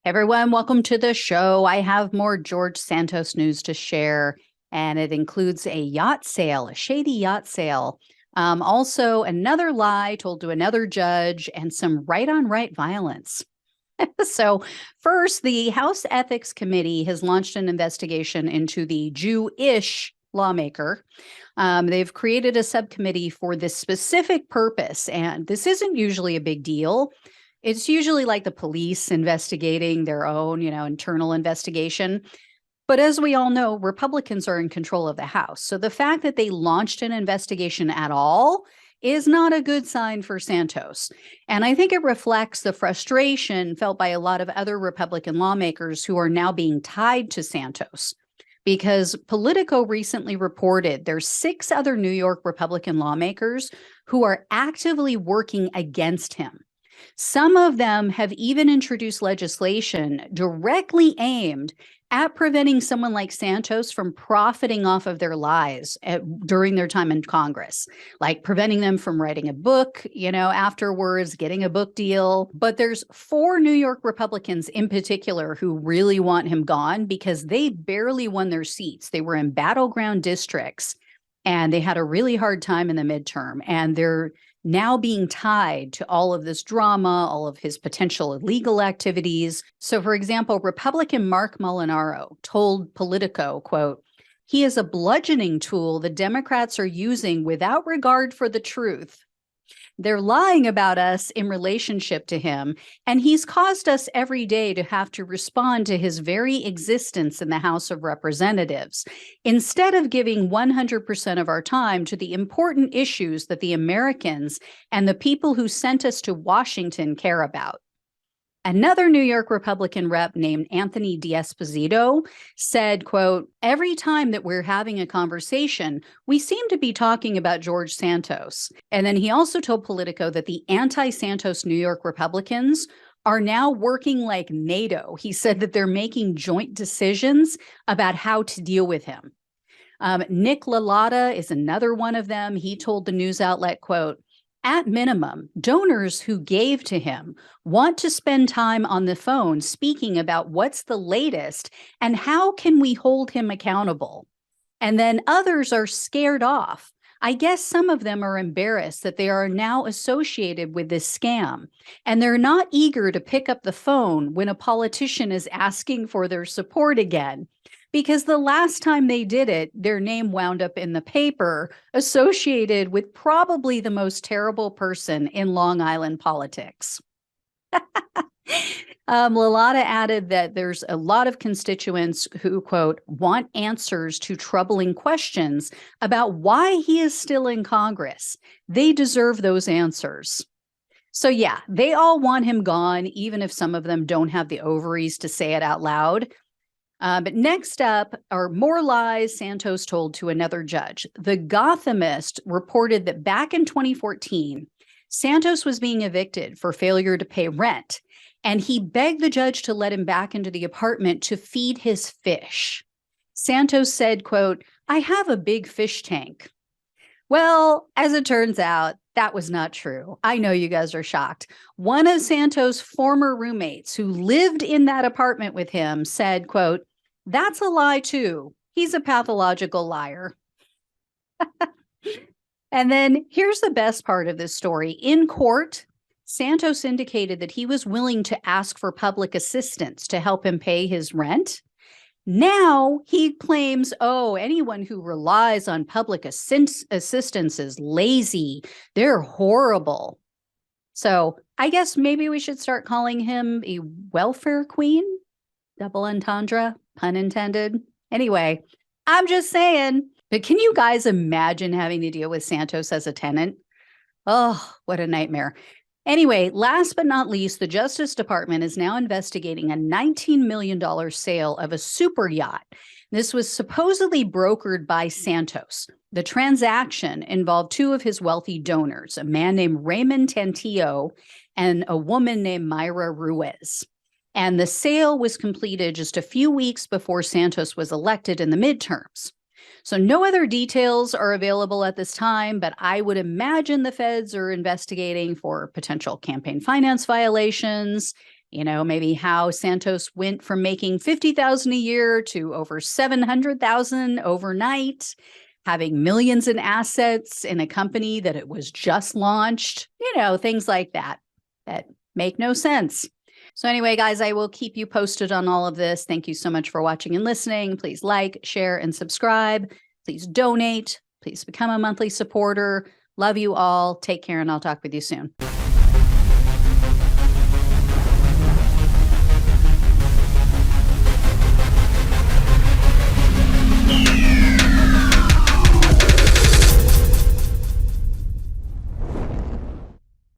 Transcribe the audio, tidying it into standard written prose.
Everyone, welcome to the show. I have more George Santos news to share, and it includes a yacht sale, a shady yacht sale. Also, another lie told to another judge, and some right-on-right violence. So, first, the House Ethics Committee has launched an investigation into the Jewish lawmaker. They've created a subcommittee for this specific purpose, and this isn't usually a big deal. It's usually like the police investigating their own, internal investigation. But as we all know, Republicans are in control of the House. So the fact that they launched an investigation at all is not a good sign for Santos. And I think it reflects the frustration felt by a lot of other Republican lawmakers who are now being tied to Santos. Because Politico recently reported there's 6 other New York Republican lawmakers who are actively working against him. Some of them have even introduced legislation directly aimed at preventing someone like Santos from profiting off of their lies during their time in Congress, like preventing them from writing a book, afterwards, getting a book deal. But there's 4 New York Republicans in particular who really want him gone because they barely won their seats. They were in battleground districts and they had a really hard time in the midterm. And they're now being tied to all of this drama, all of his potential illegal activities. So, for example, Republican Mark Molinaro told Politico, quote, "He is a bludgeoning tool the Democrats are using without regard for the truth. They're lying about us in relationship to him, and he's caused us every day to have to respond to his very existence in the House of Representatives, instead of giving 100% of our time to the important issues that the Americans and the people who sent us to Washington care about." Another New York Republican rep named Anthony D'Esposito said, quote, "Every time that we're having a conversation, we seem to be talking about George Santos." And then he also told Politico that the anti-Santos New York Republicans are now working like NATO. He said that they're making joint decisions about how to deal with him. Nick LaLotta is another one of them. He told the news outlet, quote, "At minimum, donors who gave to him want to spend time on the phone speaking about what's the latest and how can we hold him accountable. And then others are scared off. I guess some of them are embarrassed that they are now associated with this scam, and they're not eager to pick up the phone when a politician is asking for their support again. Because the last time they did it, their name wound up in the paper associated with probably the most terrible person in Long Island politics." LaLotta added that there's a lot of constituents who, quote, "want answers to troubling questions about why he is still in Congress. They deserve those answers." So yeah, they all want him gone, even if some of them don't have the ovaries to say it out loud. But next up are more lies Santos told to another judge. The Gothamist reported that back in 2014, Santos was being evicted for failure to pay rent, and he begged the judge to let him back into the apartment to feed his fish. Santos said, quote, "I have a big fish tank." Well, as it turns out, that was not true. I know you guys are shocked. One of Santos' former roommates who lived in that apartment with him said, quote, "That's a lie too. He's a pathological liar." And then here's the best part of this story. In court, Santos indicated that he was willing to ask for public assistance to help him pay his rent. Now he claims, anyone who relies on public assistance is lazy. They're horrible. So I guess maybe we should start calling him a welfare queen? Double entendre, pun intended. Anyway, I'm just saying. But can you guys imagine having to deal with Santos as a tenant? Oh, what a nightmare. Anyway, last but not least, the Justice Department is now investigating a $19 million sale of a super yacht. This was supposedly brokered by Santos. The transaction involved 2 of his wealthy donors, a man named Raymond Tantillo and a woman named Myra Ruiz. And the sale was completed just a few weeks before Santos was elected in the midterms. So no other details are available at this time, but I would imagine the feds are investigating for potential campaign finance violations Maybe how Santos went from making 50,000 a year to over 700,000 overnight, having millions in assets in a company that it was just launched, things like that make no sense. So anyway, guys, I will keep you posted on all of this. Thank you so much for watching and listening. Please like, share, and subscribe. Please donate. Please become a monthly supporter. Love you all. Take care, and I'll talk with you soon.